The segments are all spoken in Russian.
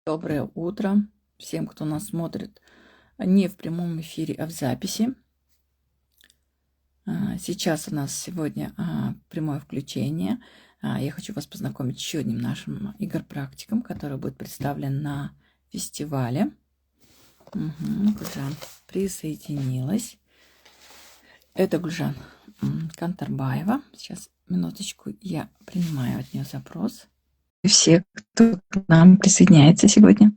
Доброе утро всем, кто нас смотрит не в прямом эфире, а в записи. Сейчас у нас сегодня прямое включение. Я хочу вас познакомить с еще одним нашим игр-практиком, который будет представлен на фестивале. Гульжан присоединилась. Это Гульжан Кантарбаева. Сейчас, минуточку, я принимаю от нее запрос. Все, кто к нам присоединяется сегодня.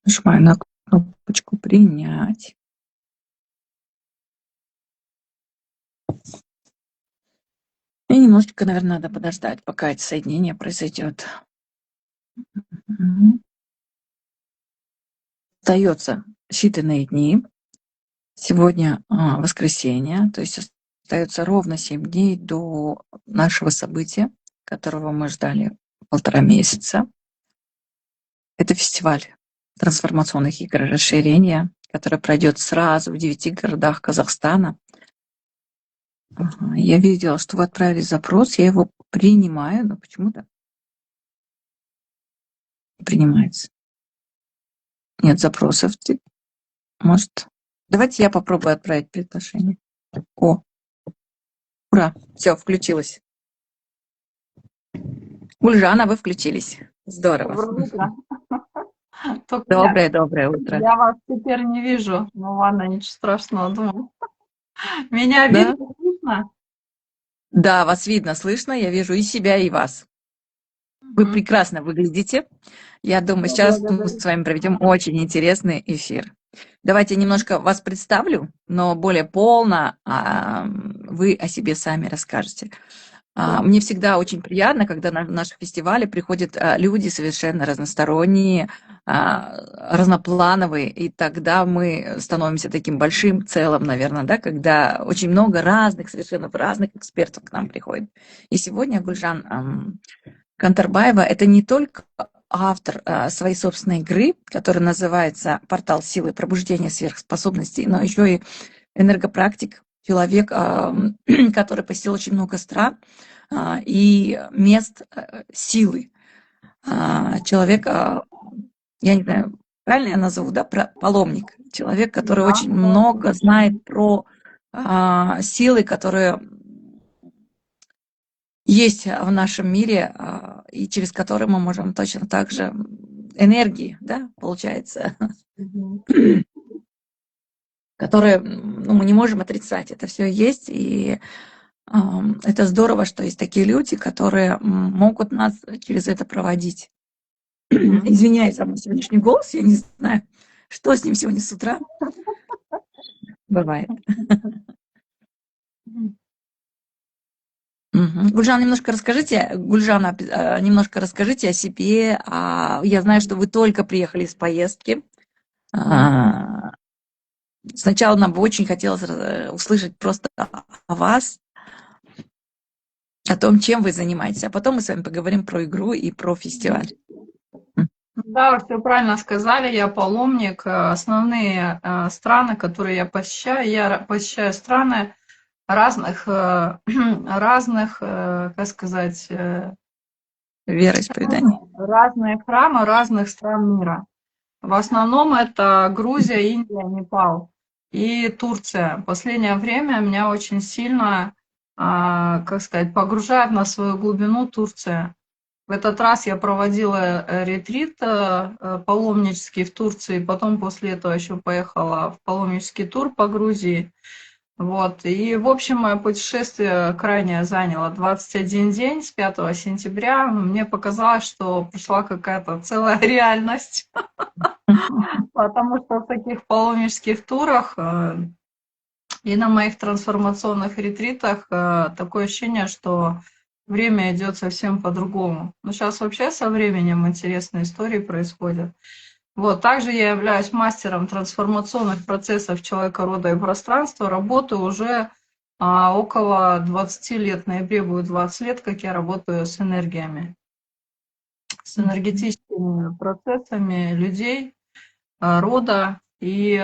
Нажимаю на кнопочку «Принять». И немножечко, наверное, надо подождать, пока это соединение произойдет. Остается считанные дни. Сегодня воскресенье, то есть остается ровно 7 дней до нашего события, которого мы ждали 1,5 месяца. Это фестиваль трансформационных игр расширения, который пройдет сразу в 9 городах Казахстана. Я видела, что вы отправили запрос, я его принимаю, но почему-то не принимается. Нет запросов. Может, давайте я попробую отправить приглашение. О, ура, все, включилось. Гульжана, вы включились. Здорово. Доброе утро. Доброе утро. Я вас теперь не вижу. Ну ладно, ничего страшного, думаю. Меня Да? видно, слышно? Да, вас видно, слышно. Я вижу и себя, и вас. Вы прекрасно выглядите. Я думаю, сейчас мы с вами проведем очень интересный эфир. Давайте немножко вас представлю, но более полно вы о себе сами расскажете. Мне всегда очень приятно, когда на наши фестивали приходят люди совершенно разносторонние, разноплановые, и тогда мы становимся таким большим целым, наверное, да, когда очень много разных, совершенно разных экспертов к нам приходит. И сегодня Гульжан Кантарбаева – это не только автор своей собственной игры, которая называется «Портал силы пробуждения сверхспособностей», но еще и энергопрактик, человек, который посетил очень много стран и мест силы. Человек, я не знаю, правильно я назову, да, паломник. Человек, который очень много знает про силы, которые есть в нашем мире, и через которые мы можем точно так же энергии, да, получается, которые мы не можем отрицать. Это все есть, и это здорово, что есть такие люди, которые могут нас через это проводить. Извиняюсь за мой сегодняшний голос, я не знаю, что с ним сегодня с утра. Бывает. Гульжан, немножко расскажите, Гульжана, немножко расскажите о себе. Я знаю, что вы только приехали из поездки. Сначала нам бы очень хотелось услышать просто о вас, о том, чем вы занимаетесь, а потом мы с вами поговорим про игру и про фестиваль. Да, вы все правильно сказали, я паломник. Основные страны, которые я посещаю страны разных, как сказать, Вероисповедание. разные храмы разных стран мира. В основном это Грузия, Индия, Непал и Турция. В последнее время меня очень сильно, как сказать, погружает на свою глубину Турция. В этот раз я проводила ретрит паломнический в Турции, потом после этого еще поехала в паломнический тур по Грузии. Вот. И, в общем, мое путешествие крайне заняло 21 день с 5 сентября. Мне показалось, что пришла какая-то целая реальность. Потому что в таких паломнических турах и на моих трансформационных ретритах такое ощущение, что время идет совсем по-другому. Но сейчас вообще со временем интересные истории происходят. Вот, также я являюсь мастером трансформационных процессов человека, рода и пространства. Работаю уже около 20 лет. В ноябре будет 20 лет, как я работаю с энергиями, с энергетическими процессами людей, рода и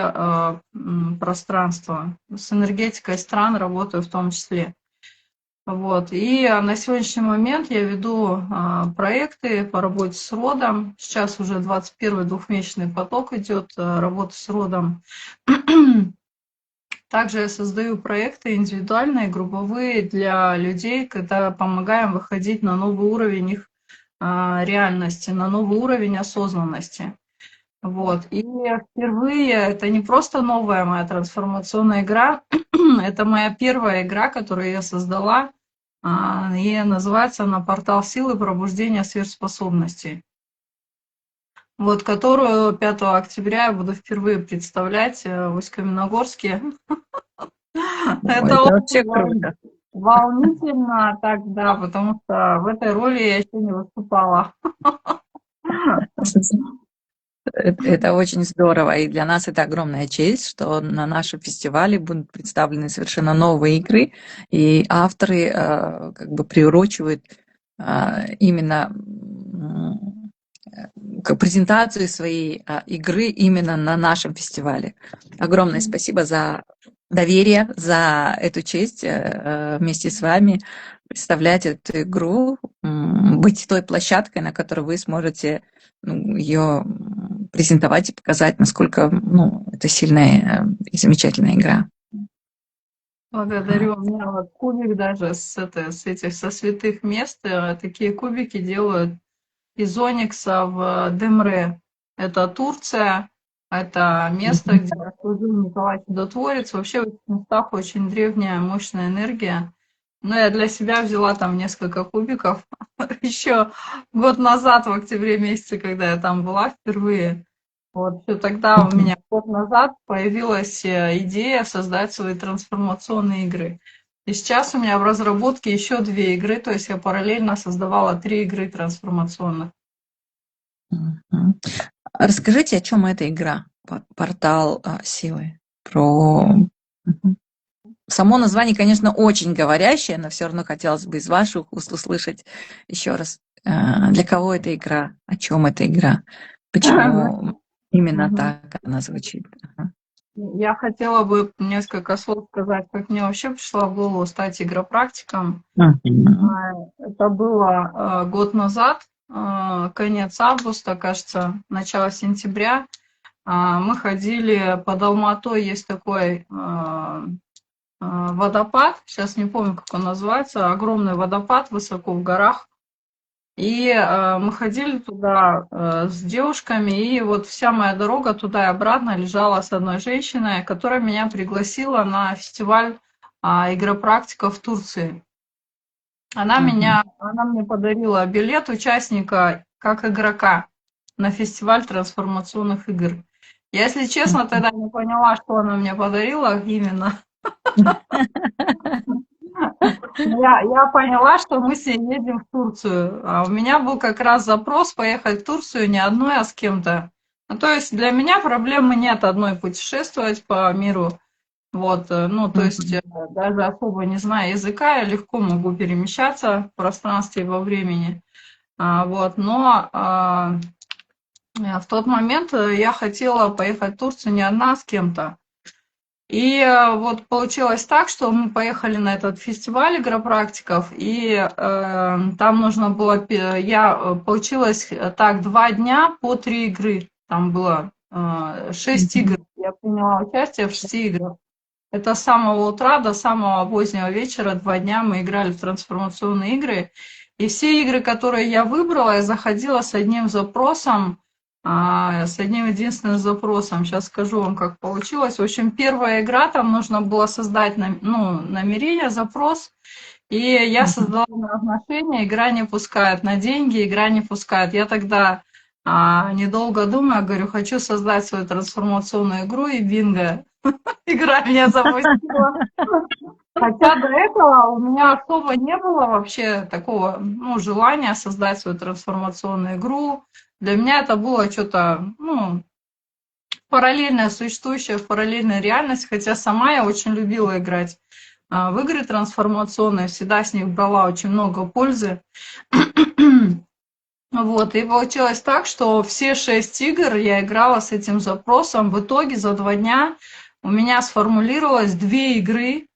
пространства. С энергетикой стран работаю в том числе. Вот. И на сегодняшний момент я веду проекты по работе с родом. Сейчас уже 21-й двухмесячный поток идет работы с родом. Также я создаю проекты индивидуальные, групповые для людей, когда помогаем выходить на новый уровень их реальности, на новый уровень осознанности. Вот. И впервые это не просто новая моя трансформационная игра, это моя первая игра, которую я создала, и называется она «Портал силы пробуждения сверхспособностей». Вот, которую 5 октября я буду впервые представлять в Усть-Каменогорске. Ой, Это это вообще очень круто. волнительно тогда, потому что в этой роли я еще не выступала. Это очень здорово, и для нас это огромная честь, что на нашем фестивале будут представлены совершенно новые игры, и авторы как бы приурочивают именно к презентации своей игры именно на нашем фестивале. Огромное спасибо за доверие, за эту честь вместе с вами представлять эту игру, быть той площадкой, на которой вы сможете ее презентовать и показать, насколько это сильная и замечательная игра. Благодарю. У меня вот кубик даже со святых мест. Такие кубики делают из оникса в Демре. Это Турция. Это место, где служил Николай Чудотворец. Вообще в этих местах очень древняя, мощная энергия. Но я для себя взяла там несколько кубиков. Еще год назад, в октябре месяце, когда я там была впервые. Вот всё тогда у меня год назад появилась идея создать свои трансформационные игры. И сейчас у меня в разработке еще 2 игры, то есть я параллельно создавала 3 игры трансформационных. Мгм. Расскажите, о чем эта игра? Портал силы. Про Мгм. Само название, конечно, очень говорящее, но все равно хотелось бы из ваших уст услышать еще раз, для кого эта игра, о чем эта игра, почему именно Мгм. так она звучит. Ага. Я хотела бы несколько слов сказать, как мне вообще пришла в голову стать игропрактиком. Мгм. Это было год назад, конец августа, кажется, начало сентября. Мы ходили под Алматой, есть такой водопад, сейчас не помню, как он называется, огромный водопад высоко в горах. И мы ходили туда с девушками, и вот вся моя дорога туда и обратно лежала с одной женщиной, которая меня пригласила на фестиваль игропрактиков в Турции. Мгм. Она мне подарила билет участника как игрока на фестиваль трансформационных игр. Я, если честно, тогда не поняла, что она мне подарила именно. Я поняла, что мы с ней едем в Турцию. А у меня был как раз запрос поехать в Турцию не одной, а с кем-то. Ну, то есть для меня проблемы нет одной путешествовать по миру. Вот, ну, то есть Мгм. даже особо не зная языка, я легко могу перемещаться в пространстве и во времени. Вот, но в тот момент я хотела поехать в Турцию не одна, а с кем-то. И вот получилось так, что мы поехали на этот фестиваль игропрактиков, и там нужно было, получилось так, 2 дня по 3 игры. Там было 6 игр. Мгм. Я приняла участие в 6 играх. Это с самого утра до самого позднего вечера 2 дня мы играли в трансформационные игры. И все игры, которые я выбрала, я заходила с одним запросом, с одним единственным запросом. Сейчас скажу вам, как получилось. В общем, первая игра, там нужно было создать намерение, запрос. И я Мгм. создала на отношения, игра не пускает, на деньги игра не пускает. Я тогда Недолго думая, говорю, хочу создать свою трансформационную игру, и бинго, игра меня запустила. Хотя до этого у меня особо не было вообще такого, ну, желания создать свою трансформационную игру. Для меня это было что-то, ну, параллельная, существующая в параллельной реальности, хотя сама я очень любила играть в игры трансформационные, всегда с них брала очень много пользы. Вот, и получилось так, что все 6 игр я играла с этим запросом. В итоге за 2 дня у меня сформулировалось 2 игры,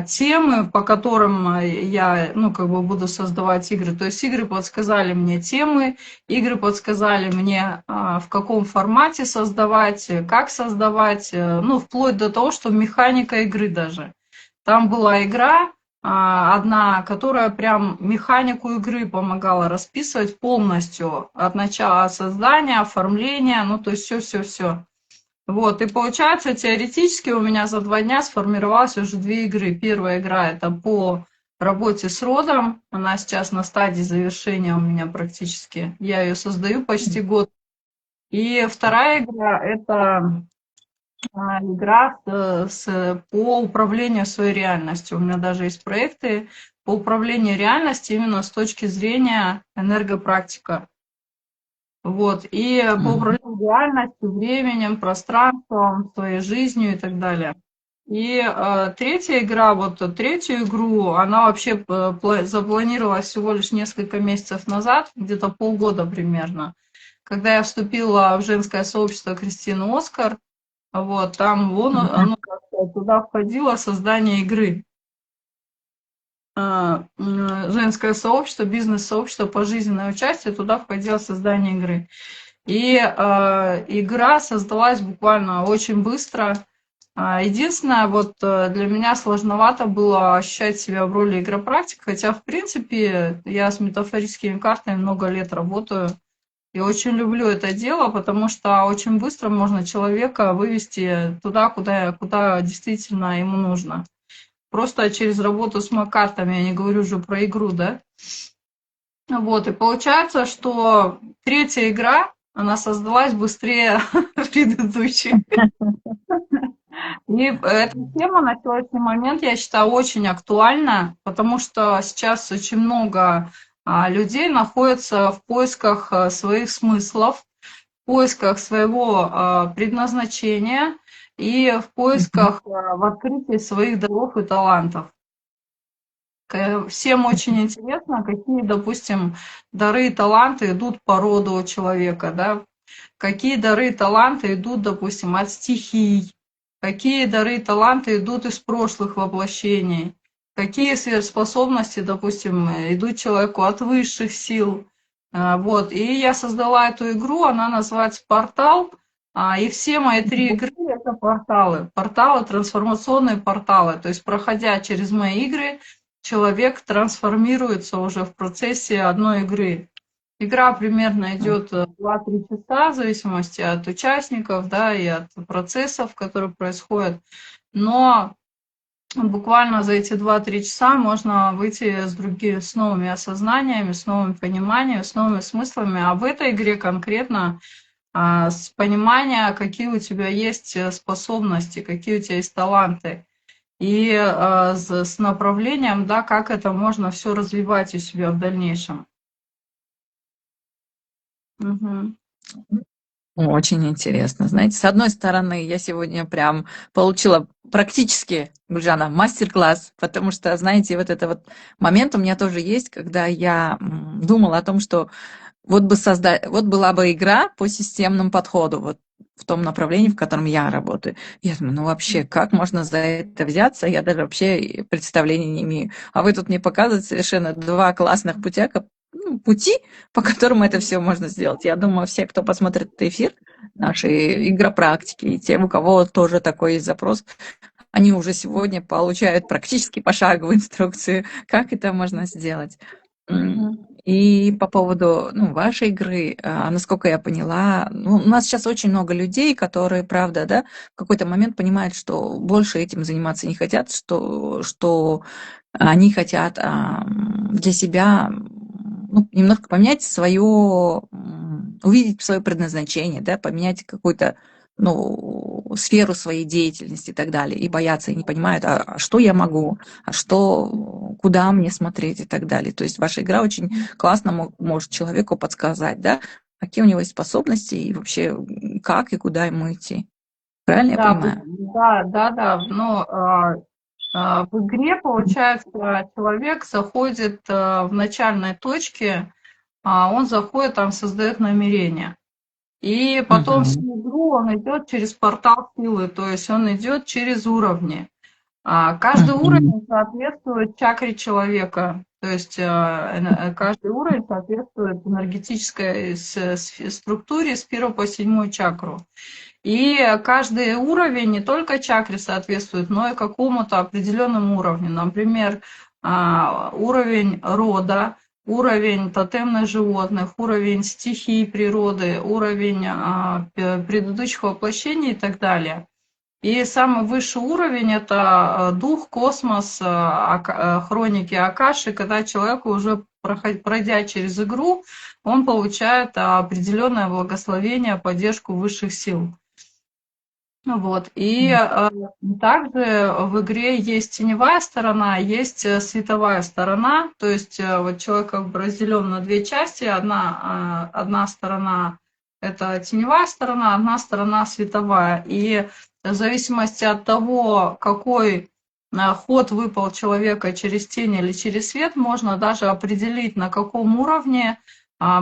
темы, по которым я, ну, как бы буду создавать игры. То есть игры подсказали мне темы, игры подсказали мне, в каком формате создавать, как создавать, ну, вплоть до того, что механика игры даже. Там была игра, одна, которая прям механику игры помогала расписывать полностью, от начала создания, оформления, ну, то есть все-все-все. Вот, и получается, теоретически у меня за 2 дня сформировалось уже 2 игры. Первая игра – это по работе с родом, она сейчас на стадии завершения у меня практически. Я ее создаю почти год. И вторая игра – это игра по управлению своей реальностью. У меня даже есть проекты по управлению реальностью именно с точки зрения энергопрактика. Вот. И по управлению реальностью, временем, пространством, своей жизнью и так далее. И третья игра, вот третью игру, она вообще запланировалась всего лишь несколько месяцев назад, где-то полгода примерно, когда я вступила в женское сообщество Кристины Оскар. Вот, там вон, ну, туда входило создание игры. Женское сообщество, бизнес-сообщество, пожизненное участие, туда входило создание игры. И игра создалась буквально очень быстро. Единственное, вот для меня сложновато было ощущать себя в роли игропрактика, хотя, в принципе, я с метафорическими картами много лет работаю. И очень люблю это дело, потому что очень быстро можно человека вывести туда, куда действительно ему нужно. Просто через работу с макартами, я не говорю уже про игру, да. Вот, и получается, что третья игра, она создалась быстрее предыдущей. И эта тема на сегодняшний момент, я считаю, очень актуальна, потому что сейчас очень много людей находятся в поисках своих смыслов, в поисках своего предназначения и в поисках в открытии своих даров и талантов. Всем очень интересно, какие, допустим, дары и таланты идут по роду человека, да, какие дары и таланты идут, допустим, от стихий, какие дары и таланты идут из прошлых воплощений, какие сверхспособности, допустим, идут человеку от высших сил. Вот. И я создала эту игру, она называется «Портал», и все мои 3 игры – это порталы. Порталы, трансформационные порталы. То есть, проходя через мои игры, человек трансформируется уже в процессе одной игры. Игра примерно идет 2-3 часа, в зависимости от участников, да, и от процессов, которые происходят. Но буквально за эти 2-3 часа можно выйти с новыми осознаниями, с новым пониманием, с новыми смыслами. А в этой игре конкретно с понимания, какие у тебя есть способности, какие у тебя есть таланты. И с направлением, да, как это можно все развивать у себя в дальнейшем. Мгм. Очень интересно. Знаете, с одной стороны, я сегодня прям получила практически, Гульжана, мастер-класс, потому что, знаете, вот этот вот момент у меня тоже есть, когда я думала о том, что вот бы создать, вот была бы игра по системному подходу, вот в том направлении, в котором я работаю. Я думаю, ну вообще, как можно за это взяться? Я даже вообще представления не имею. А вы тут мне показываете совершенно 2 классных пути, по которым это все можно сделать. Я думаю, все, кто посмотрит этот эфир, наши игропрактики, и те, у кого тоже такой есть запрос, они уже сегодня получают практически пошаговую инструкцию, как это можно сделать. И по поводу вашей игры, насколько я поняла, у нас сейчас очень много людей, которые, правда, да, в какой-то момент понимают, что больше этим заниматься не хотят, что они хотят для себя немножко поменять свое увидеть свое предназначение, да, поменять какую-то, ну, сферу своей деятельности и так далее, и боятся, и не понимают, а что я могу, а что, куда мне смотреть и так далее. То есть ваша игра очень классно может человеку подсказать, да, какие у него есть способности и вообще как и куда ему идти. Правильно я Да, понимаю? да. Но в игре, получается, человек заходит в начальной точке, он заходит, там создает намерение. И потом всю Мгм. игру он идет через портал силы, то есть он идет через уровни. Каждый Мгм. уровень соответствует чакре человека, то есть каждый уровень соответствует энергетической структуре с 1 по 7 чакру. И каждый уровень не только чакре соответствует, но и какому-то определенному уровню. Например, уровень рода, уровень тотемных животных, уровень стихий природы, уровень предыдущих воплощений и так далее. И самый высший уровень – это дух, космос, хроники Акаши, когда человек уже, пройдя через игру, он получает определенное благословение, поддержку высших сил. Вот. И также в игре есть теневая сторона, есть световая сторона. То есть вот человек как бы разделен на две части. Одна сторона – это теневая сторона, одна сторона световая. И в зависимости от того, какой ход выпал человека через тень или через свет, можно даже определить, на каком уровне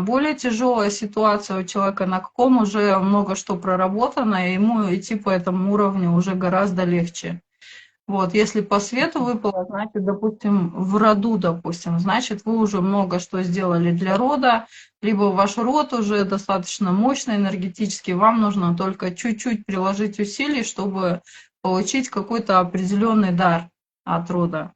более тяжелая ситуация у человека, на каком уже много что проработано, и ему идти по этому уровню уже гораздо легче. Вот, если по свету выпало, значит, допустим, в роду, допустим, значит, вы уже много что сделали для рода, либо ваш род уже достаточно мощный энергетически, вам нужно только чуть-чуть приложить усилий, чтобы получить какой-то определенный дар от рода.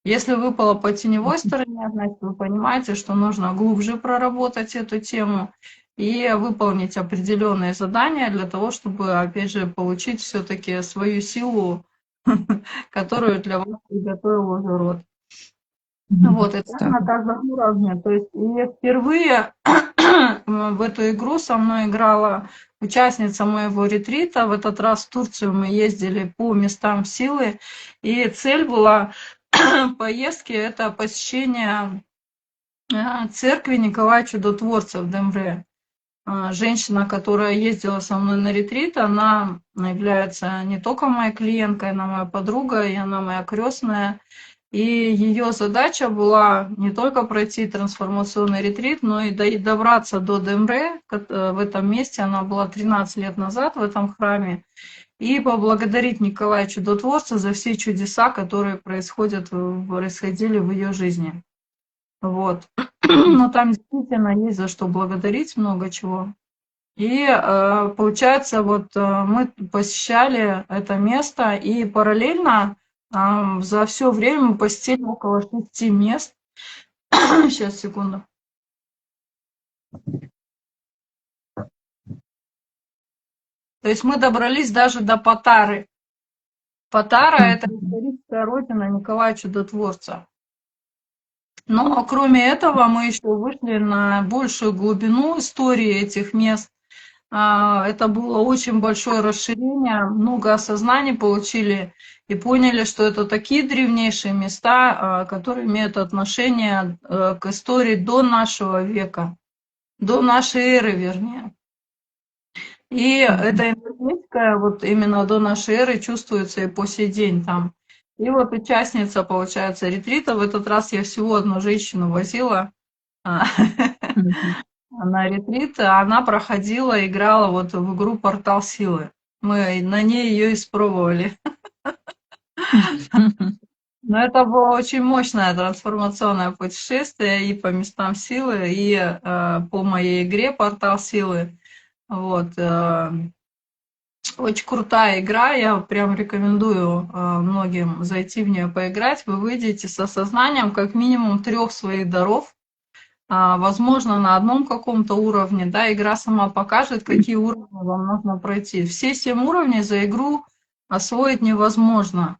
Если выпало по теневой стороне, значит, вы понимаете, что нужно глубже проработать эту тему и выполнить определенные задания для того, чтобы, опять же, получить все-таки свою силу, которую для вас приготовил уже род. Мгм. Вот, и так на Здорово. каждом уровне. То есть и впервые в эту игру со мной играла участница моего ретрита. В этот раз в Турцию мы ездили по местам силы, и цель была поездки – это посещение церкви Николая Чудотворца в Демре. Женщина, которая ездила со мной на ретрит, она является не только моей клиенткой, она моя подруга, и она моя крестная. И ее задача была не только пройти трансформационный ретрит, но и добраться до Демре. В этом месте она была 13 лет назад в этом храме. И поблагодарить Николая Чудотворца за все чудеса, которые происходили в ее жизни. Вот. Но там действительно есть за что благодарить, много чего. И получается, вот мы посещали это место, и параллельно за все время мы посетили около 6 мест. Сейчас, секунду. То есть мы добрались даже до Патары. Патара – это историческая родина Николая Чудотворца. Но кроме этого мы еще вышли на большую глубину истории этих мест. Это было очень большое расширение, много осознаний получили и поняли, что это такие древнейшие места, которые имеют отношение к истории до нашего века, до нашей эры, вернее. И эта энергетика вот именно до нашей эры чувствуется и по сей день там. И вот участница, получается, ретрита, в этот раз я всего одну женщину возила, Мгм. на ретрит, она проходила, играла вот в игру «Портал силы». Мы на ней ее испробовали. Но это было очень мощное трансформационное путешествие и по местам силы, и по моей игре «Портал силы». Вот. Очень крутая игра, я прям рекомендую многим зайти в нее поиграть. Вы выйдете с осознанием как минимум 3 своих даров, возможно, на одном каком-то уровне, да, игра сама покажет, какие уровни вам нужно пройти. Все 7 уровней за игру освоить невозможно.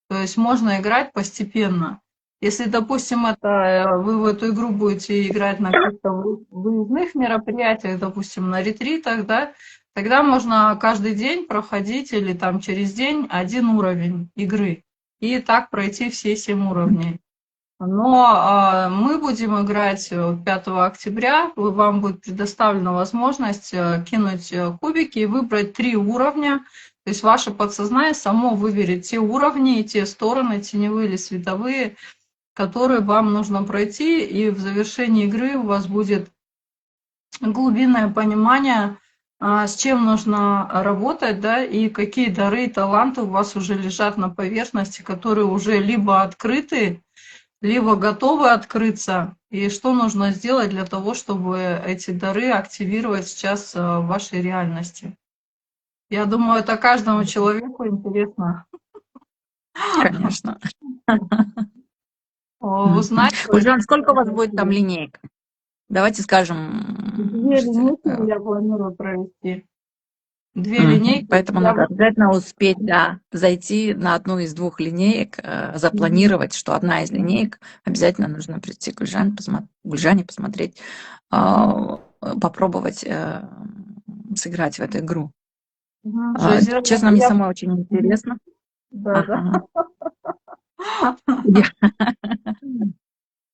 То есть можно играть постепенно. Если, допустим, вы в эту игру будете играть на каких-то выездных мероприятиях, допустим, на ретритах, да, тогда можно каждый день проходить или там через день один уровень игры. И так пройти все 7 уровней. Но мы будем играть 5 октября. Вам будет предоставлена возможность кинуть кубики и выбрать 3 уровня. То есть ваше подсознание само выберет те уровни и те стороны, теневые или световые, которые вам нужно пройти. И в завершении игры у вас будет глубинное понимание, с чем нужно работать, да, и какие дары и таланты у вас уже лежат на поверхности, которые уже либо открыты, либо готовы открыться, и что нужно сделать для того, чтобы эти дары активировать сейчас в вашей реальности. Я думаю, это каждому человеку интересно Конечно. узнать. Гульжан, сколько у вас будет там линеек? Давайте 2 скажем, линейки я планирую провести. 2 линейки. поэтому надо обязательно успеть, да, зайти на одну из 2 линеек, запланировать, что одна из линеек обязательно нужно прийти к Гульжане посмотреть, попробовать сыграть в эту игру. Жизель, Честно, мне самой очень интересно. Да, да. Ага.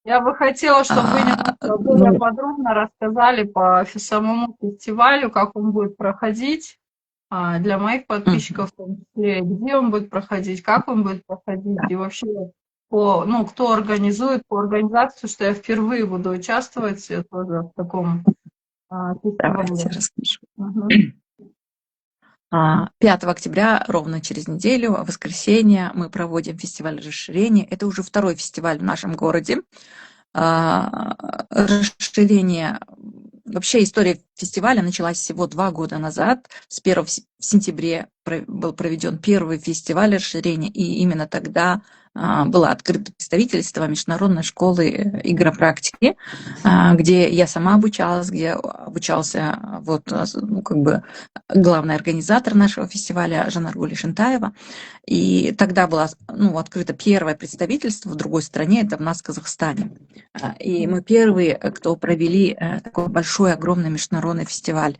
Я бы хотела, чтобы вы немного более подробно рассказали по самому фестивалю, как он будет проходить, для моих подписчиков в том числе, где он будет проходить, как он будет проходить, и вообще кто организует, по организации, что я впервые буду участвовать тоже в таком фестивале. Давайте расскажу. 5 октября, ровно через неделю, в воскресенье, мы проводим фестиваль расширения. Это уже 2-й фестиваль в нашем городе. Расширение. Вообще история фестиваля началась всего 2 года назад. С 1 сентября был проведен первый фестиваль расширения, и именно тогда было открыто представительство Международной школы игропрактики, где я сама обучалась, где обучался главный организатор нашего фестиваля Жанаргуль Шентаева. И тогда было открыто первое представительство в другой стране, это в нас, в Казахстане. И мы первые, кто провели такой большой, огромный международный фестиваль.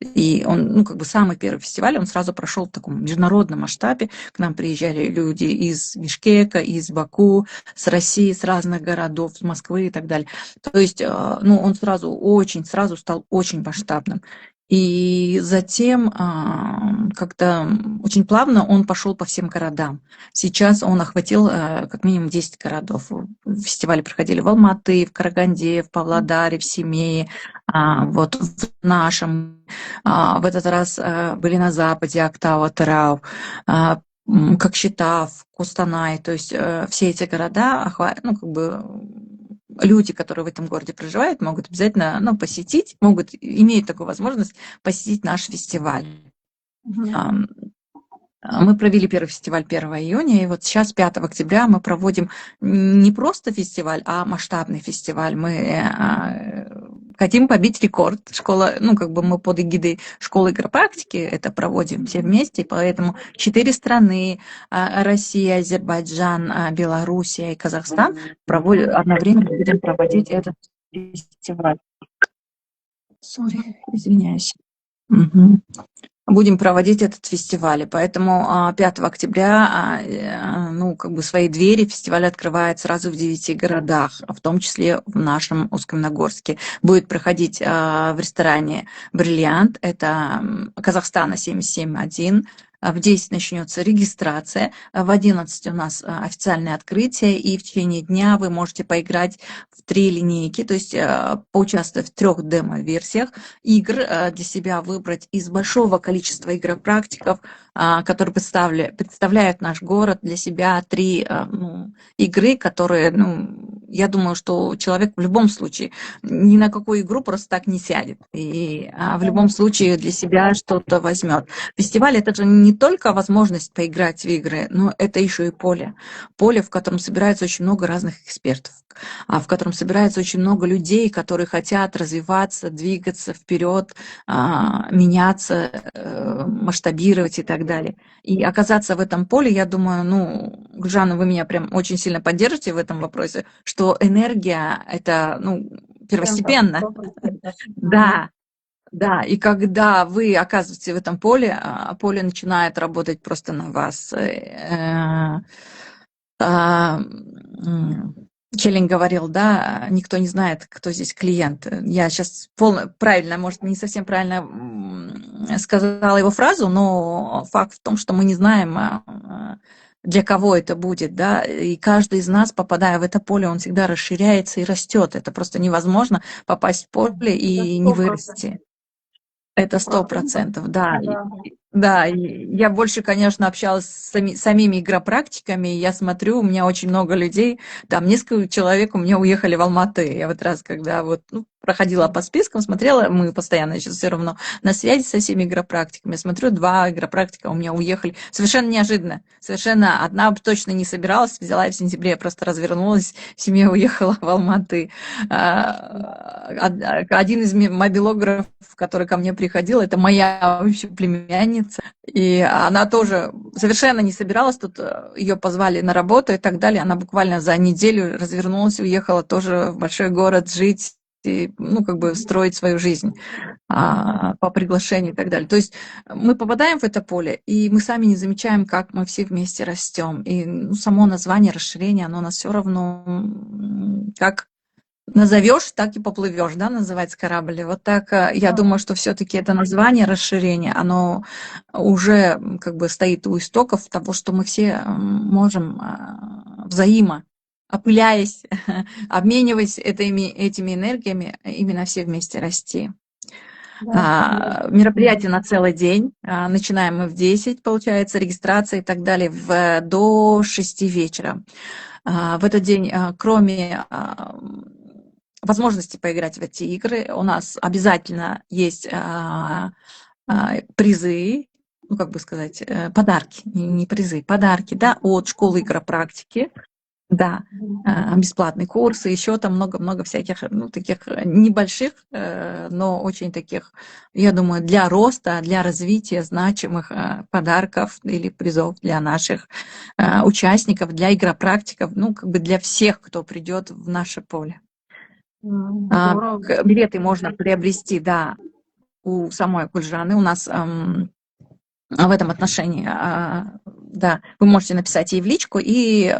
И он, самый первый фестиваль, он сразу прошел в таком международном масштабе. К нам приезжали люди из Бишкека, из Баку, с России, с разных городов, с Москвы и так далее. То есть, он сразу стал очень масштабным. И затем как-то очень плавно он пошел по всем городам. Сейчас он охватил как минимум 10 городов. Фестивали проходили в Алматы, в Караганде, в Павлодаре, в Семее, вот в нашем. В этот раз были на Западе, Актау, Атырау, Кокшетав, Кустанай. То есть все эти города, люди, которые в этом городе проживают, могут обязательно посетить, имеют такую возможность посетить наш фестиваль. Мы провели первый фестиваль 1 июня, и вот сейчас, 5 октября, мы проводим не просто фестиваль, а масштабный фестиваль. Мы хотим побить рекорд. Мы под эгидой школы игропрактики это проводим все вместе, поэтому 4 страны, Россия, Азербайджан, Белоруссия и Казахстан, одновременно будем проводить этот фестиваль. Извиняюсь. Будем проводить этот фестиваль. Поэтому 5 октября свои двери фестиваль открывает сразу в 9 городах, в том числе в нашем Усть-Каменогорске. Будет проходить в ресторане «Бриллиант», это Казахстана 77-1. В 10 начнется регистрация, в 11 у нас официальное открытие, и в течение дня вы можете поиграть в 3 линейки, то есть поучаствовать в 3 демо-версиях игр, для себя выбрать из большого количества игропрактиков, которые представляют наш город, для себя 3 игры, которые, я думаю, что человек в любом случае ни на какую игру просто так не сядет, и в любом случае для себя что-то возьмет. Фестиваль — это же не только возможность поиграть в игры, но это еще и поле, в котором собирается очень много разных экспертов. парк, в котором собирается очень много людей, которые хотят развиваться, двигаться вперед, меняться, масштабировать и так далее. И оказаться в этом поле, я думаю, ну, Жанна, вы меня прям очень сильно поддержите в этом вопросе, что энергия это, ну, Центр, первостепенно. 100%. Да, да, и когда вы оказываетесь в этом поле, поле начинает работать просто на вас. Челлин говорил, да, никто не знает, кто здесь клиент. Я сейчас правильно, может, не совсем правильно сказала его фразу, но факт в том, что мы не знаем, для кого это будет, да, и каждый из нас, попадая в это поле, он всегда расширяется и растет. Это просто невозможно попасть в поле Это и не 100%. вырасти. Это 100%. 100%, да. Да. Да, и я больше, конечно, общалась с самими игропрактиками, и я смотрю, у меня очень много людей, там несколько человек у меня уехали в Алматы. Я вот раз, когда вот, ну, проходила по спискам, смотрела, мы постоянно сейчас все равно на связи со всеми игропрактиками, я смотрю, 2 игропрактика у меня уехали, совершенно неожиданно, совершенно одна точно не собиралась, взяла и в сентябре просто развернулась, семья уехала в Алматы. Один из мобилографов, который ко мне приходил, это моя вообще племянница, и она тоже совершенно не собиралась, тут ее позвали на работу и так далее, она буквально за неделю развернулась, уехала тоже в большой город жить, и, ну, как бы строить свою жизнь по приглашению и так далее. То есть мы попадаем в это поле, и мы сами не замечаем, как мы все вместе растем. И ну, само название расширение, оно нас все равно как назовешь, так и поплывешь, да, называется корабль. Вот так, я думаю, что все-таки это название расширения, оно уже как бы стоит у истоков того, что мы все можем опыляясь, обмениваясь этими энергиями, именно все вместе расти. Да. Мероприятие на целый день. Начинаем мы в 10, получается, регистрация и так далее, до 6 вечера. В этот день, кроме возможности поиграть в эти игры, у нас обязательно есть призы, ну, как бы сказать, подарки, не призы, подарки, да, от школы игропрактики, да, бесплатные курсы, еще там много-много всяких, ну, таких небольших, но очень таких, я думаю, для роста, для развития значимых подарков или призов для наших участников, для игропрактиков, ну, как бы для всех, кто придет в наше поле. Здорово. Билеты можно приобрести, да, у самой Гульжаны. У нас в этом отношении, да, вы можете написать ей в личку и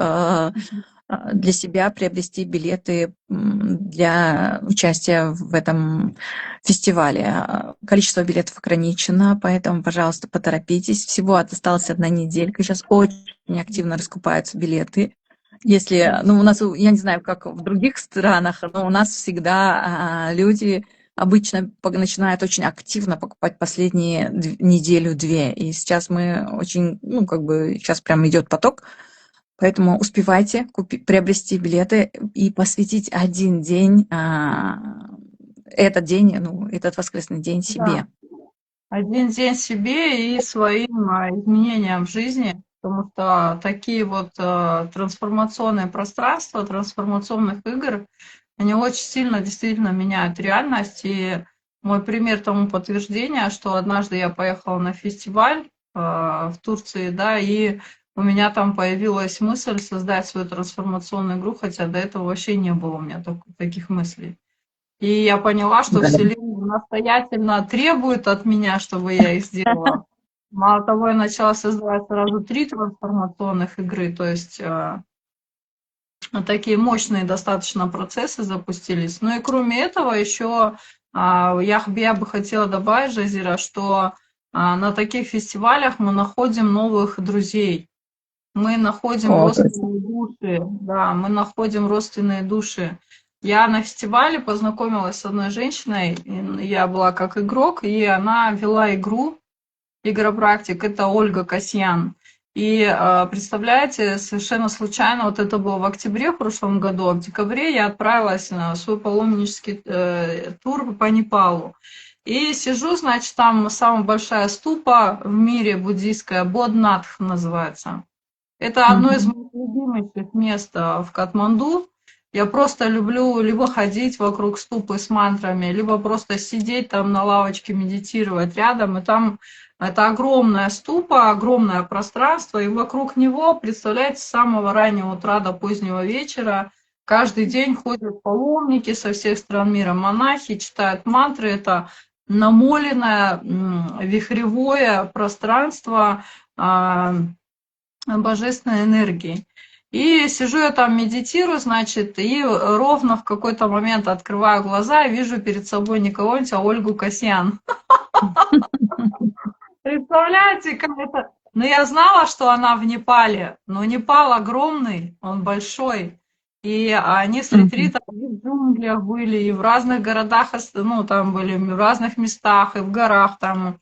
для себя приобрести билеты для участия в этом фестивале. Количество билетов ограничено, поэтому, пожалуйста, поторопитесь. Всего осталась 1 неделька. Сейчас очень активно раскупаются билеты. Если, ну, у нас, я не знаю, как в других странах, но у нас всегда люди обычно начинают очень активно покупать последние неделю-две. И сейчас мы очень, ну, как бы, сейчас прям идет поток. Поэтому успевайте приобрести билеты и посвятить 1 день, этот день, ну, этот воскресный день Да. себе. 1 день себе и своим изменениям в жизни, потому что такие вот трансформационные пространства, трансформационных игр, они очень сильно действительно меняют реальность. И мой пример тому подтверждение, что однажды я поехала на фестиваль в Турции, да, и у меня там появилась мысль создать свою трансформационную игру, хотя до этого вообще не было у меня таких мыслей. И я поняла, что Да. Вселенная настоятельно требует от меня, чтобы я их сделала. Мало того, я начала создавать сразу 3 трансформационных игры, то есть такие мощные достаточно процессы запустились. Ну и кроме этого еще я бы хотела добавить, Жазира, что на таких фестивалях мы находим новых друзей. Мы находим О, точно. родственные души, да, мы находим родственные души. Я на фестивале познакомилась с одной женщиной, я была как игрок, и она вела игру, игропрактик, это Ольга Касьян. И представляете, совершенно случайно, вот это было в октябре в прошлом году, а в декабре я отправилась на свой паломнический тур по Непалу. И сижу, значит, там самая большая ступа в мире буддийская, Боднатх называется. Это одно из моих любимых мест в Катманду. Я просто люблю либо ходить вокруг ступы с мантрами, либо просто сидеть там на лавочке, медитировать рядом, и там это огромная ступа, огромное пространство, и вокруг него, представляете, с самого раннего утра до позднего вечера каждый день ходят паломники со всех стран мира, монахи читают мантры. Это намоленное вихревое пространство божественной энергии. И сижу я там, медитирую, значит, и ровно в какой-то момент открываю глаза и вижу перед собой не кого-нибудь, а Ольгу Касьян. Представляете, как это? Ну, я знала, что она в Непале, но Непал огромный, он большой. И они с ретритом и в джунглях были, и в разных городах, ну, там были в разных местах, и в горах там.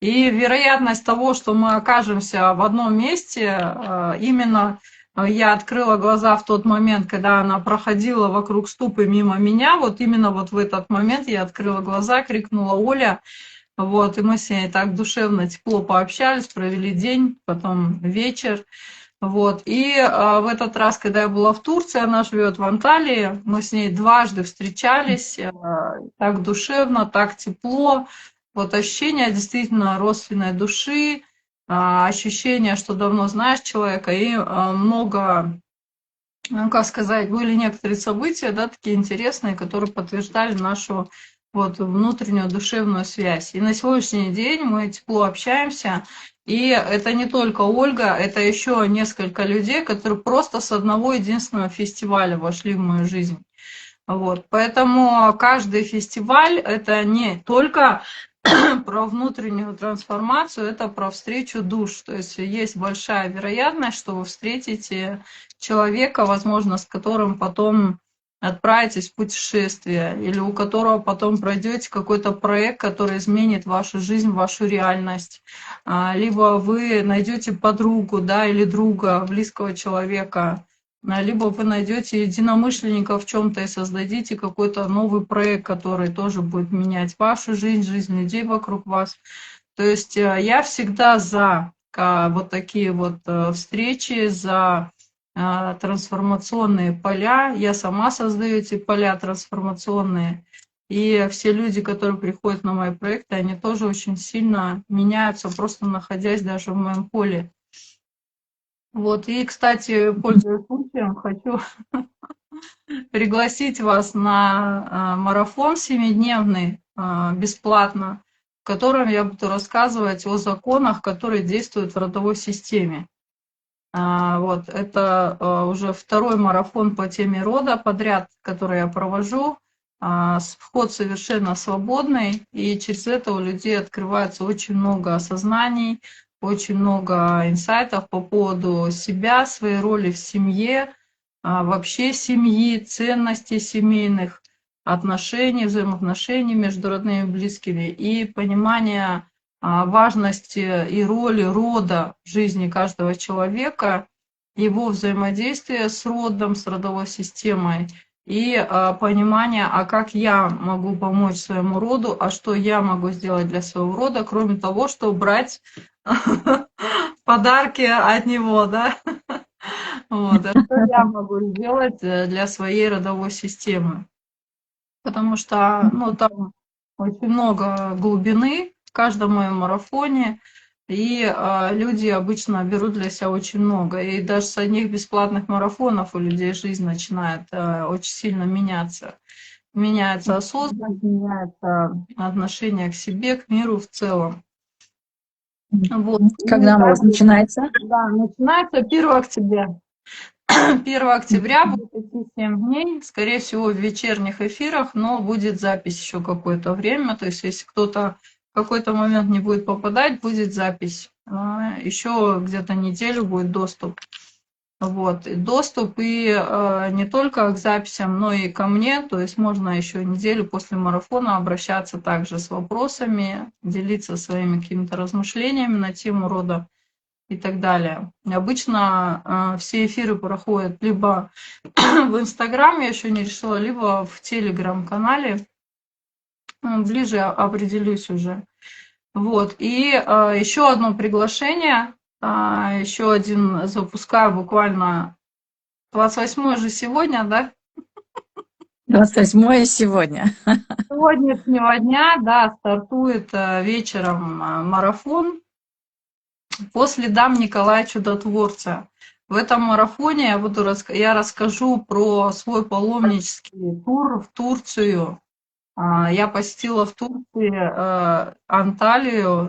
И вероятность того, что мы окажемся в одном месте, именно я открыла глаза в тот момент, когда она проходила вокруг ступы мимо меня, вот именно вот в этот момент я открыла глаза, крикнула «Оля!». Вот, и мы с ней так душевно, тепло пообщались, провели день, потом вечер. Вот, и в этот раз, когда я была в Турции, она живет в Анталии, мы с ней дважды встречались, так душевно, так тепло. Вот ощущение действительно родственной души, ощущение, что давно знаешь человека, и много, ну, как сказать, были некоторые события, да, такие интересные, которые подтверждали нашу вот внутреннюю душевную связь. И на сегодняшний день мы тепло общаемся, и это не только Ольга, это еще несколько людей, которые просто с одного единственного фестиваля вошли в мою жизнь. Вот, поэтому каждый фестиваль – это не только про внутреннюю трансформацию, это про встречу душ. То есть есть большая вероятность, что вы встретите человека, возможно, с которым потом отправитесь в путешествие, или у которого потом пройдете какой-то проект, который изменит вашу жизнь, вашу реальность. Либо вы найдете подругу, да, или друга, близкого человека, либо вы найдете единомышленников в чем-то и создадите какой-то новый проект, который тоже будет менять вашу жизнь, жизнь людей вокруг вас. То есть я всегда за вот такие вот встречи, за трансформационные поля. Я сама создаю эти поля трансформационные. И все люди, которые приходят на мои проекты, они тоже очень сильно меняются, просто находясь даже в моем поле. Вот, и, кстати, пользуясь случаем, хочу пригласить вас на марафон 7-дневный бесплатно, в котором я буду рассказывать о законах, которые действуют в родовой системе. Вот, это уже второй марафон по теме рода подряд, который я провожу. Вход совершенно свободный, и через это у людей открывается очень много осознаний, очень много инсайтов по поводу себя, своей роли в семье, вообще семьи, ценностей семейных, отношений, взаимоотношений между родными и близкими, и понимание важности и роли рода в жизни каждого человека, его взаимодействия с родом, с родовой системой, и понимание, как я могу помочь своему роду, а что я могу сделать для своего рода, кроме того, что брать подарки от него, да? Вот, а что я могу сделать для своей родовой системы? Потому что, ну, там очень много глубины в каждом моем марафоне, и люди обычно берут для себя очень много. И даже с одних бесплатных марафонов у людей жизнь начинает очень сильно меняться. Меняется осознанность, меняется отношение к себе, к миру в целом. Вот. Когда у вас начинается? Да, начинается 1 октября. 1 октября будет идти 7 дней, скорее всего, в вечерних эфирах, но будет запись еще какое-то время. То есть, если кто-то в какой-то момент не будет попадать, будет запись. Еще где-то неделю будет доступ. Вот. И доступ и не только к записям, но и ко мне. То есть можно еще неделю после марафона обращаться также с вопросами, делиться своими какими-то размышлениями на тему рода и так далее. Обычно все эфиры проходят либо в Инстаграм, я еще не решила, либо в Телеграм-канале. Ближе определюсь уже. Вот. И еще одно приглашение, еще один запускаю буквально 28 же сегодня, да? 28 сегодня. Сегодняшнего дня, да, стартует вечером марафон по следам Николая Чудотворца. В этом марафоне я расскажу про свой паломнический тур в Турцию. Я посетила в Турции Анталию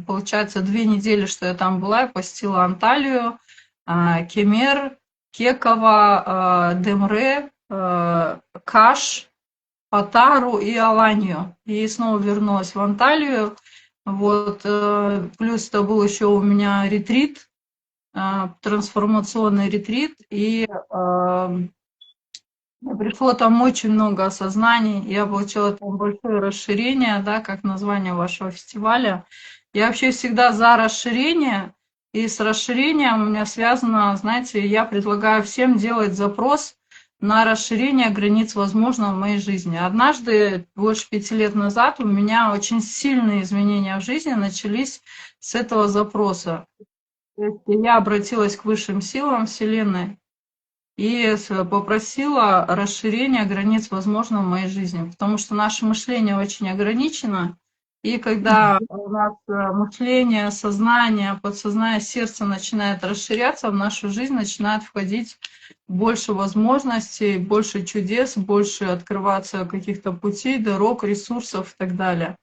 получается, 2 недели, что я там была. Я посетила Анталию, Кемер, Кекова, Демре, Каш, Патару и Аланию. И снова вернулась в Анталию. Вот, плюс это был еще у меня ретрит, трансформационный ретрит. И пришло там очень много осознаний. Я получила там большое расширение, да, как название вашего фестиваля. Я вообще всегда за расширение. И с расширением у меня связано, знаете, я предлагаю всем делать запрос на расширение границ возможного в моей жизни. Однажды, больше 5 лет назад, у меня очень сильные изменения в жизни начались с этого запроса. То есть я обратилась к высшим силам Вселенной и попросила расширения границ возможного в моей жизни, потому что наше мышление очень ограничено, и когда у нас мышление, сознание, подсознание, сердце начинает расширяться, в нашу жизнь начинает входить больше возможностей, больше чудес, больше открываться каких-то путей, дорог, ресурсов и так далее.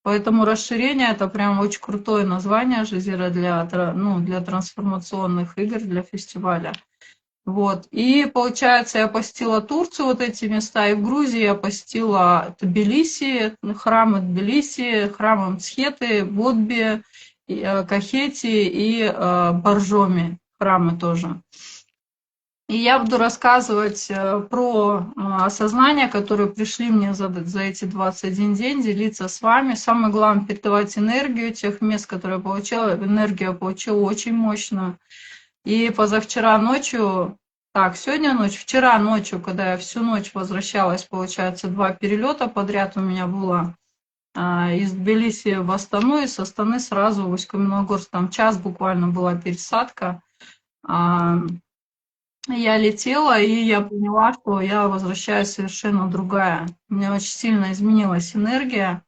Поэтому расширение – это прям очень крутое название Жазира для трансформационных игр, для фестиваля. Вот. И, получается, я посетила Турцию, вот эти места, и в Грузии я посетила Тбилиси, храмы Тбилиси, храмы Мцхеты, Бодби, Кахети и Боржоми, храмы тоже. И я буду рассказывать про осознания, которые пришли мне за эти 21 день, делиться с вами. Самое главное – передавать энергию тех мест, которые я получила. Энергию я получила очень мощную. И позавчера ночью, сегодня ночью, вчера ночью, когда я всю ночь возвращалась, получается, 2 перелета подряд у меня было из Тбилиси в Астану, и с Астаны сразу в Усть-Каменогорск, там час буквально была пересадка. Я летела, и я поняла, что я возвращаюсь совершенно другая. У меня очень сильно изменилась энергия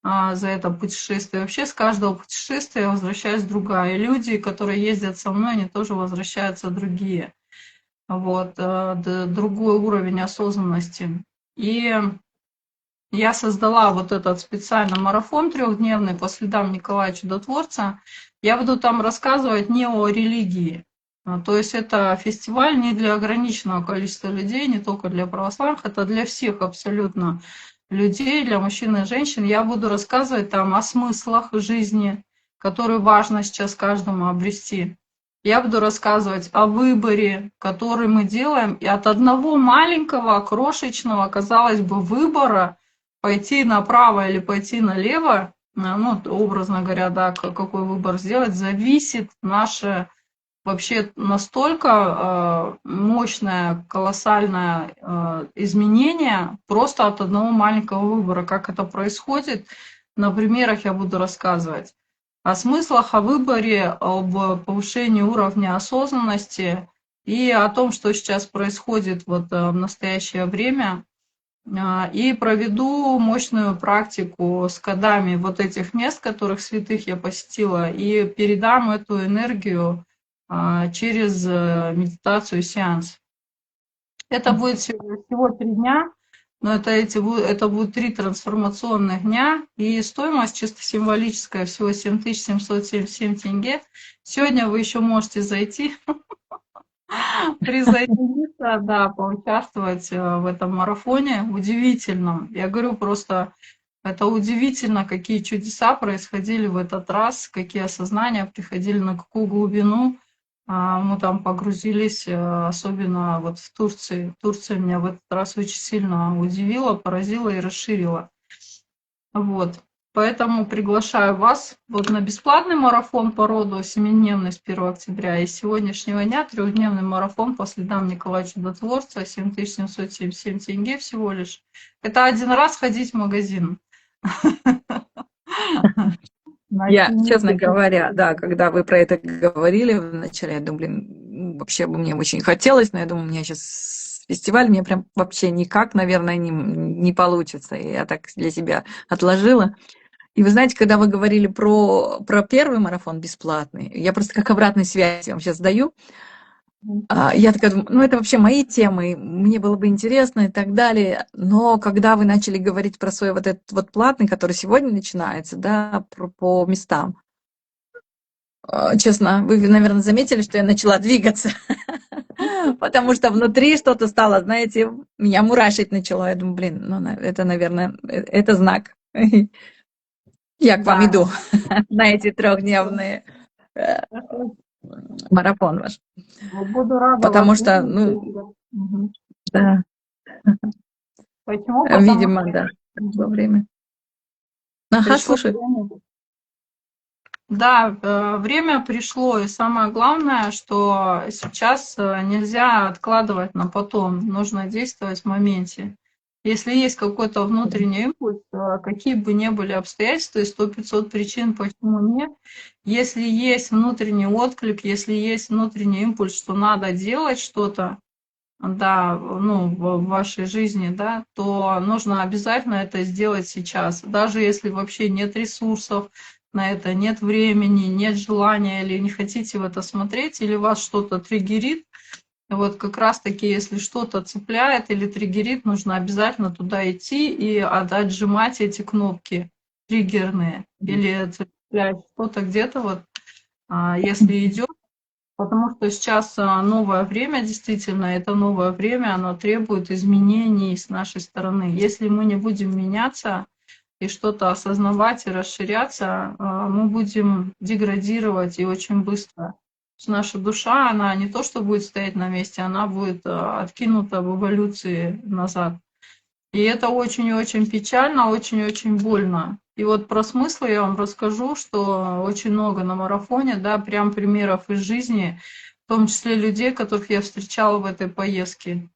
за это путешествие. Вообще с каждого путешествия я возвращаюсь другая. И люди, которые ездят со мной, они тоже возвращаются другие. Вот, другой уровень осознанности. И я создала вот этот специальный марафон 3-дневный по следам Николая Чудотворца. Я буду там рассказывать не о религии. То есть это фестиваль не для ограниченного количества людей, не только для православных, это для всех абсолютно людей, для мужчин и женщин. Я буду рассказывать там о смыслах жизни, которые важно сейчас каждому обрести. Я буду рассказывать о выборе, который мы делаем, и от одного маленького, крошечного, казалось бы, выбора пойти направо или пойти налево, образно говоря, да, какой выбор сделать, зависит наше вообще настолько мощное, колоссальное изменение просто от одного маленького выбора. Как это происходит, на примерах я буду рассказывать. О смыслах, о выборе, об повышении уровня осознанности и о том, что сейчас происходит в настоящее время. И проведу мощную практику с кодами вот этих мест, которых святых я посетила, и передам эту энергию через медитацию сеанс. Это будет всего 3 дня, но это будет 3 трансформационных дня, и стоимость чисто символическая всего 7777 тенге. Сегодня вы еще можете зайти, присоединиться, да, поучаствовать в этом марафоне удивительном. Я говорю просто, это удивительно, какие чудеса происходили в этот раз, какие осознания приходили, на какую глубину. Мы там погрузились, особенно вот в Турции. Турция меня в этот раз очень сильно удивила, поразила и расширила. Вот. Поэтому приглашаю вас вот на бесплатный марафон по роду 7-дневный с 1 октября и с сегодняшнего дня 3-дневный марафон по следам Николая Чудотворца, 7777 тенге всего лишь. Это один раз ходить в магазин. Я, честно говоря, да, когда вы про это говорили вначале, я думаю, блин, вообще бы мне очень хотелось, но я думаю, у меня сейчас фестиваль, мне прям вообще никак, наверное, не получится. И я так для себя отложила. И вы знаете, когда вы говорили про первый марафон бесплатный, я просто как обратную связь вам сейчас даю. Я такая думаю, ну это вообще мои темы, мне было бы интересно и так далее. Но когда вы начали говорить про свой вот этот вот платный, который сегодня начинается, да, по местам, честно, вы, наверное, заметили, что я начала двигаться, потому что внутри что-то стало, знаете, меня мурашить начало. Я думаю, блин, ну это, наверное, это знак. Я к вам Да, иду на эти трехдневные марафон ваш. буду рада вас Потому что, видеть. ну, Мгм. да, Почему? Потому видимо, что да, пришло мгм, время. Ага, пришло слушай. время. Да, время пришло, и самое главное, что сейчас нельзя откладывать на потом, нужно действовать в моменте. Если есть какой-то внутренний импульс, какие бы ни были обстоятельства, и 100-500 причин, почему нет, если есть внутренний отклик, если есть внутренний импульс, что надо делать что-то, да, ну, в вашей жизни, да, то нужно обязательно это сделать сейчас. Даже если вообще нет ресурсов на это, нет времени, нет желания или не хотите в это смотреть, или вас что-то триггерит, вот как раз-таки, если что-то цепляет или триггерит, нужно обязательно туда идти и отжимать эти кнопки триггерные или цеплять что-то где-то вот, если идет. Потому что сейчас новое время, действительно, это новое время, оно требует изменений с нашей стороны. Если мы не будем меняться и что-то осознавать и расширяться, мы будем деградировать и очень быстро. То есть наша душа, она не то, что будет стоять на месте, она будет откинута в эволюции назад. И это очень и очень печально, очень и очень больно. И вот про смысл я вам расскажу, что очень много на марафоне, да, прям примеров из жизни, в том числе людей, которых я встречала в этой поездке.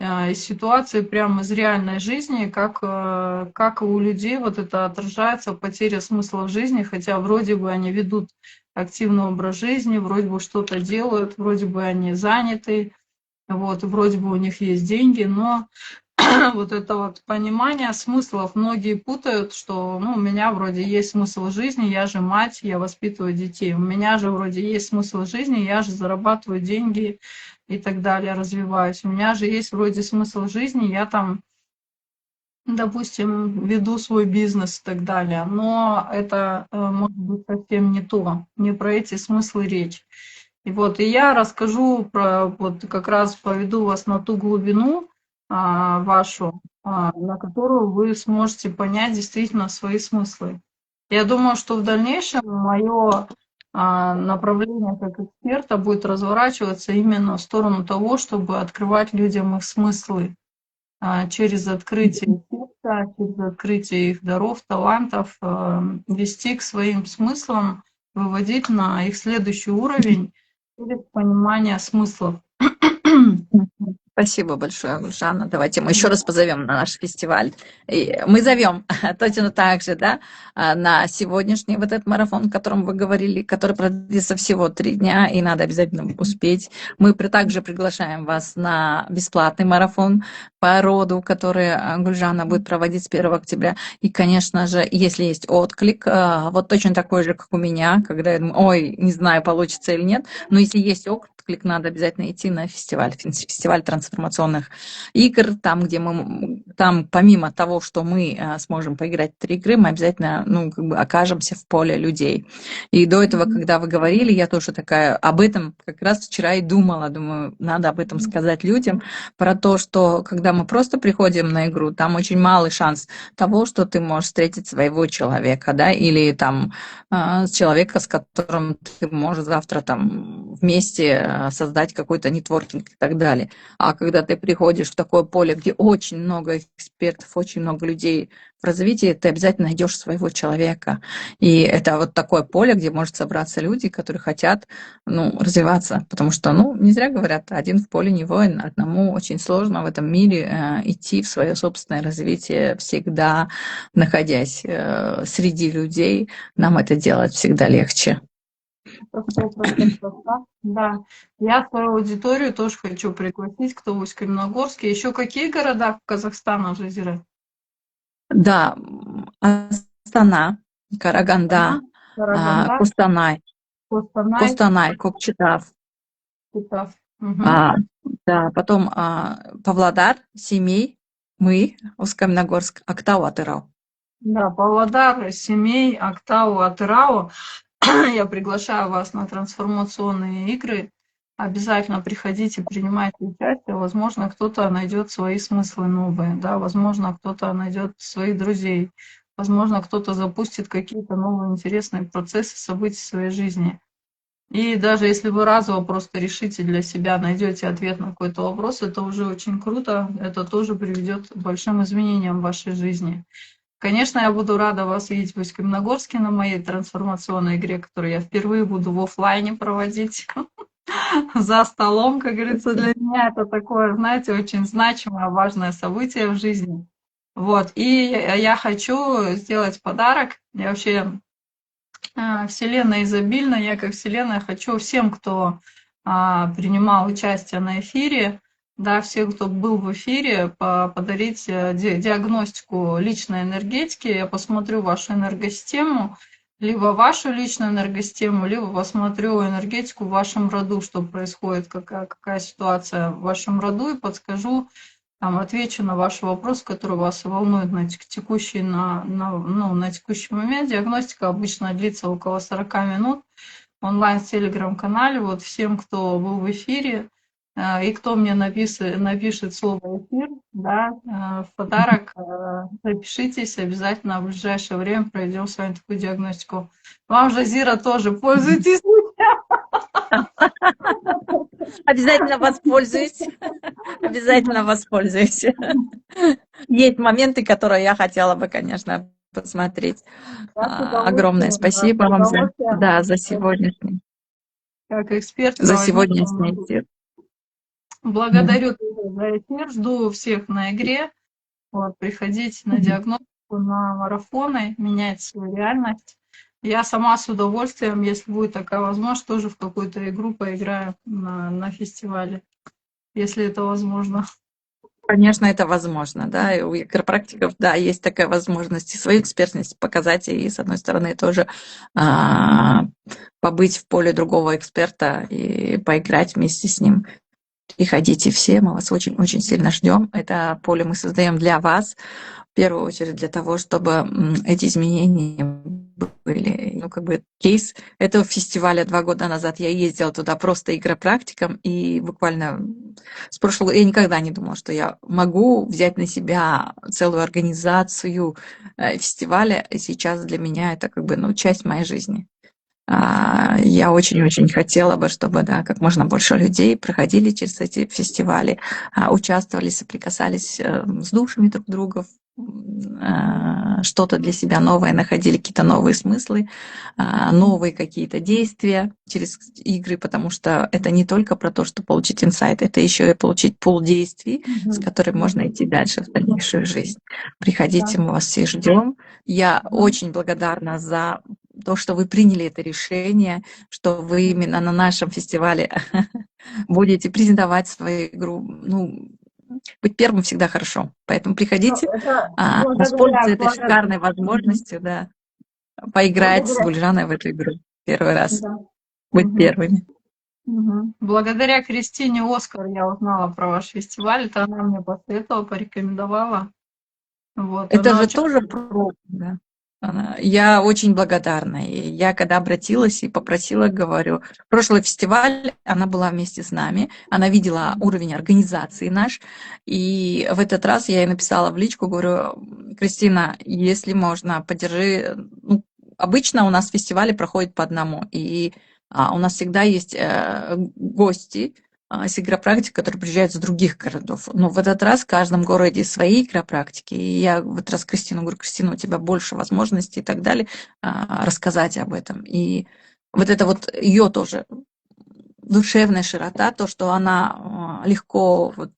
Из ситуации прямо из реальной жизни, как у людей вот это отражается, потеря смысла в жизни, хотя вроде бы они ведут активный образ жизни, вроде бы что-то делают, вроде бы они заняты, вот, вроде бы у них есть деньги, но вот это вот понимание смыслов многие путают, что ну, у меня вроде есть смысл жизни, я же мать, я воспитываю детей, у меня же вроде есть смысл жизни, я же зарабатываю деньги и так далее, развиваюсь, у меня же есть вроде смысл жизни, я там, допустим, веду свой бизнес и так далее, но это может быть совсем не то, не про эти смыслы речь. И я расскажу про, вот как раз поведу вас на ту глубину вашу, на которую вы сможете понять действительно свои смыслы. Я думаю, что в дальнейшем мое направление как эксперта будет разворачиваться именно в сторону того, чтобы открывать людям их смыслы через открытие сердца, через открытие их даров, талантов, вести к своим смыслам, выводить на их следующий уровень через понимание смыслов. Спасибо большое, Жанна. Давайте мы еще раз позовем на наш фестиваль. И мы зовем точно так же, да, на сегодняшний вот этот марафон, о котором вы говорили, который продлится всего 3 дня, и надо обязательно успеть. Мы также приглашаем вас на бесплатный марафон по роду, который Гульжана будет проводить с 1 октября. И, конечно же, если есть отклик, вот точно такой же, как у меня, когда я думаю, ой, не знаю, получится или нет, но если есть отклик, надо обязательно идти на фестиваль трансформационных игр, там, где мы, там помимо того, что мы сможем поиграть в 3 игры, мы обязательно, ну, как бы окажемся в поле людей. И до этого, когда вы говорили, я тоже такая об этом как раз вчера и думала, думаю, надо об этом сказать людям, про то, что когда мы просто приходим на игру, там очень малый шанс того, что ты можешь встретить своего человека, да, или там человека, с которым ты можешь завтра там вместе создать какой-то нетворкинг и так далее. А когда ты приходишь в такое поле, где очень много экспертов, очень много людей в развитии, ты обязательно найдешь своего человека. И это вот такое поле, где может собраться люди, которые хотят, ну, развиваться. Потому что, ну, не зря говорят, один в поле не воин, одному очень сложно в этом мире идти в свое собственное развитие всегда, находясь среди людей, нам это делать всегда легче. Это 100%, да. Да. Я свою аудиторию тоже хочу пригласить, кто в Усть-Каменогорске. Еще какие города Казахстана, Жазира? Да, Астана, Астана, Караганда, Караганда, Кустанай, Костанай, Костанай, Кокчетав. Кутав. Мгм. А, да, потом Павлодар, Семей, мы, Усть-Каменогорск, Актау, Атырау. Да, Павлодар, Семей, Актау, Атырау. Я приглашаю вас на трансформационные игры. Обязательно приходите, принимайте участие. Возможно, кто-то найдет свои смыслы новые, да, возможно, кто-то найдет своих друзей, возможно, кто-то запустит какие-то новые интересные процессы, события в своей жизни. И даже если вы разово просто решите для себя, найдете ответ на какой-то вопрос, это уже очень круто, это тоже приведет к большим изменениям в вашей жизни. Конечно, я буду рада вас видеть в Усть-Каменогорске на моей трансформационной игре, которую я впервые буду в оффлайне проводить за столом, как говорится. Для меня это такое, знаете, очень значимое, важное событие в жизни. Вот. И я хочу сделать подарок. Я вообще Вселенная изобильна. Я как Вселенная хочу всем, кто принимал участие на эфире, да, всем, кто был в эфире, подарить диагностику личной энергетики. Я посмотрю вашу энергосистему, либо вашу личную энергосистему, либо посмотрю энергетику в вашем роду, что происходит, какая ситуация в вашем роду, и подскажу, там, отвечу на ваши вопросы, которые вас волнуют на текущий момент. Диагностика обычно длится около 40 минут. Онлайн в телеграм-канале. Вот всем, кто был в эфире, и кто мне напишет слово эфир, да, в подарок запишитесь, обязательно в ближайшее время пройдем с вами такую диагностику. Вам, Жазира, тоже пользуйтесь. Обязательно воспользуюсь. Обязательно воспользуюсь. Есть моменты, которые я хотела бы, конечно, посмотреть. Я с Огромное удовольствием, да, с спасибо вам удовольствием, за сегодняшний, как эксперт за проводить. сегодняшний эфир. Благодарю тоже за эфир, жду всех на игре. Вот, приходите на диагностику, на марафоны, менять свою реальность. Я сама с удовольствием, если будет такая возможность, тоже в какую-то игру поиграю на фестивале, если это возможно. Конечно, это возможно, да, и у chiropracticов, да, есть такая возможность и свою экспертность показать, и, с одной стороны, тоже а, побыть в поле другого эксперта и поиграть вместе с ним. Приходите все, мы вас очень-очень сильно ждем. Это поле мы создаем для вас, в первую очередь для того, чтобы эти изменения были. Ну, как бы кейс этого фестиваля 2 года назад я ездила туда просто игропрактиком, и буквально с прошлого я никогда не думала, что я могу взять на себя целую организацию фестиваля. И сейчас для меня это как бы, ну, часть моей жизни. Я очень-очень хотела бы, чтобы, да, как можно больше людей проходили через эти фестивали, участвовали, соприкасались с душами друг друга, что-то для себя новое находили, какие-то новые смыслы, новые какие-то действия через игры, потому что это не только про то, что получить инсайт, это еще и получить пул действий, с которыми можно идти дальше в дальнейшую жизнь. Приходите, мы вас все ждем. Я очень благодарна за то, что вы приняли это решение, что вы именно на нашем фестивале будете презентовать свою игру. Ну, быть первым всегда хорошо. Поэтому Ну, приходите, это воспользуйтесь этой шикарной возможностью, да, поиграть с благодаря, Гульжаной в эту игру первый раз, да. быть первыми. Благодаря Кристине Оскар я узнала про ваш фестиваль. Это она мне посоветовала, порекомендовала. Вот, Это она же очень... тоже про, да. Я очень благодарна. И я когда обратилась и попросила, говорю, прошлый фестиваль, она была вместе с нами, она видела уровень организации наш, и в этот раз я ей написала в личку, говорю, Кристина, если можно, поддержи. Ну, обычно у нас фестивали проходят по одному, и у нас всегда есть гости, с игропрактик, которые приезжают с других городов. Но в этот раз в каждом городе свои игропрактики. И я в этот раз Кристину говорю, Кристина, у тебя больше возможностей и так далее, рассказать об этом. И вот это вот ее тоже душевная широта, то, что она легко вот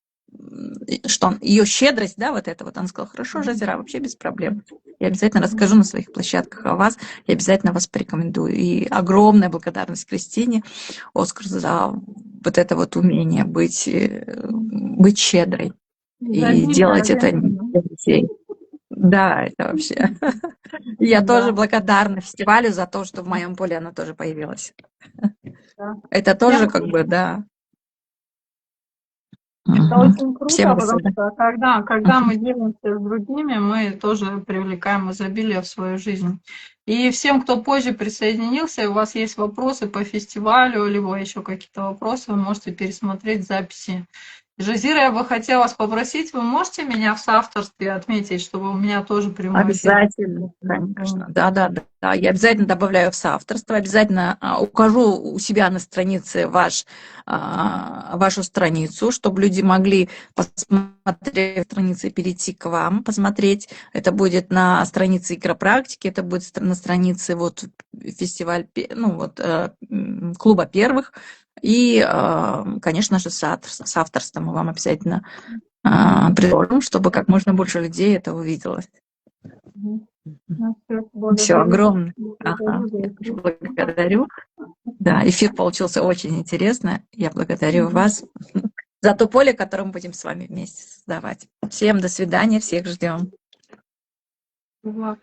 что ее щедрость, да, вот это вот, он сказал, хорошо, Жазира, вообще без проблем. Я обязательно расскажу на своих площадках о вас, я обязательно вас порекомендую. И огромная благодарность Кристине Оскар за вот это вот умение быть щедрой и Изобильная делать это не женщина. для детей. Да, это вообще. Я тоже Да, благодарна фестивалю за то, что в моем поле она тоже появилась. да. Это тоже Всем как бы, да. это Мгм. очень Всем круто, до потому свидания. что когда Мгм. мы делимся с другими, мы тоже привлекаем изобилие в свою жизнь. И всем, кто позже присоединился, и у вас есть вопросы по фестивалю, либо еще какие-то вопросы, вы можете пересмотреть записи. Жазира, я бы хотела вас попросить, вы можете меня в соавторстве отметить, чтобы у меня тоже прямой эфир Обязательно, конечно. Да, да, да, да. Я обязательно добавляю в соавторство, обязательно укажу у себя на странице вашу страницу, чтобы люди могли посмотреть страницы, перейти к вам, посмотреть. Это будет на странице игропрактики, это будет на странице вот фестиваль, ну вот клуба первых. И, конечно же, с авторством мы вам обязательно предложим, чтобы как можно больше людей это увидело. Мгм. Ну, всё, Все, благодарю. огромное. Ага, Благодарю за я эфир. тоже благодарю. Да, эфир получился очень интересно. Я благодарю Мгм. вас за то поле, которое мы будем с вами вместе создавать. Всем до свидания, всех ждем. Вот.